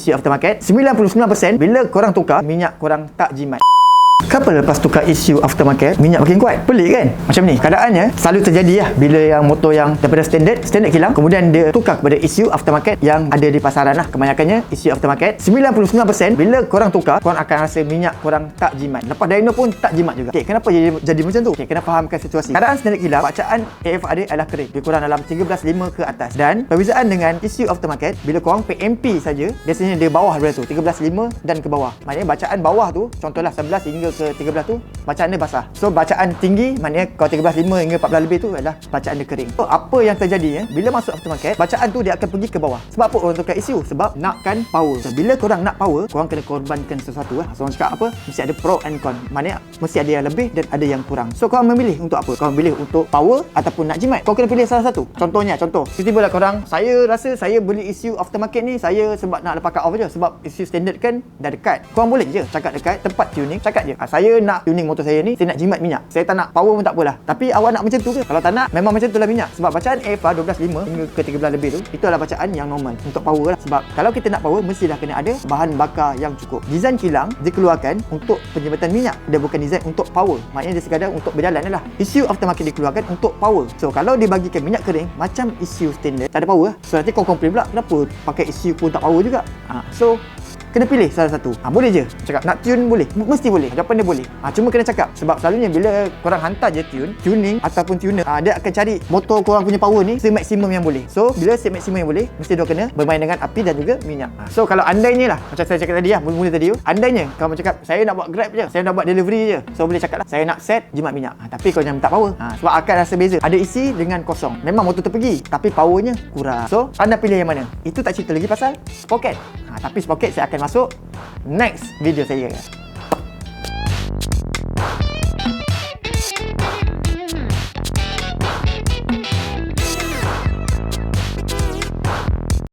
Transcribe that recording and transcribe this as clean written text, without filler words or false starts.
ECU aftermarket 99% bila korang tukar, minyak korang tak jimat. Kenapa lepas tukar ECU aftermarket minyak makin kuat? Pelik kan? Macam ni keadaannya selalu terjadi lah bila yang motor yang daripada standard kilang, kemudian dia tukar kepada ECU aftermarket yang ada di pasaran lah. Kebanyakannya ECU aftermarket 99% bila korang tukar, korang akan rasa minyak korang tak jimat. Lepas dyno pun tak jimat juga. Okay, kenapa jadi macam tu? Okay, kena fahamkan situasi. Keadaan standard kilang, bacaan AFRD adalah kering, lebih kurang dalam 13.5 ke atas. Dan perbezaan dengan ECU aftermarket, bila korang PMP saja, biasanya dia bawah daripada tu, 13.5 dan ke bawah. Maknanya bacaan bawah tu, contohlah 11 hingga ke 13 tu, bacaan dia basah. So bacaan tinggi, maknanya kalau 13.5 hingga 14 lebih tu adalah bacaan dia kering. So apa yang terjadi bila masuk aftermarket, bacaan tu dia akan pergi ke bawah. Sebab apa orang tukar ECU? Sebab nakkan power. So bila korang nak power, korang kena korbankan sesuatu lah. So orang cakap apa? Mesti ada pro and con. Maknanya mesti ada yang lebih dan ada yang kurang. So korang memilih untuk apa? Korang memilih untuk power ataupun nak jimat. Kau kena pilih salah satu. Contoh tiba-tiba lah korang, saya rasa saya beli ECU aftermarket ni saya sebab nak lepas cut off je. Sebab ECU standard kan dah dekat. Korang boleh je cakap dekat tempat tuning, cakap je, saya nak tuning motor saya ni, saya nak jimat minyak, saya tak nak power pun tak apalah. Tapi awak nak macam tu ke? Kalau tak nak, memang macam tu lah minyak. Sebab bacaan AFR 12.5 hingga ke 13 lebih tu, itu adalah bacaan yang normal untuk power lah. Sebab kalau kita nak power, mestilah kena ada bahan bakar yang cukup. Design kilang dikeluarkan untuk penjimatan minyak, dia bukan design untuk power. Maknanya dia sekadar untuk berjalan lah. ECU aftermarket dikeluarkan untuk power. So kalau dibagikan minyak kering macam ECU standard, tak ada power. So nanti kau komplain pula, kenapa pakai ECU pun tak power juga? So kena pilih salah satu. Boleh je cakap nak tune, boleh, mesti boleh, jawapan dia boleh. Cuma kena cakap, sebab selalunya bila korang hantar je tuning ataupun tuner, dia akan cari motor korang punya power ni semaksimum yang boleh. So bila semaksimum yang boleh, mesti dia kena bermain dengan api dan juga minyak. So kalau andainya lah, macam saya cakap tadi lah, mula tadi, andainya kamu cakap saya nak buat Grab je, saya nak buat delivery je, so boleh cakap lah saya nak set jimat minyak, tapi kau jangan minta power. Sebab akan rasa beza, ada isi dengan kosong. Memang motor tu pergi, tapi powernya kurang. So anda pilih yang mana? Itu tak cerita lagi pasal sprocket. Tapi sprocket saya akan masuk next video saya.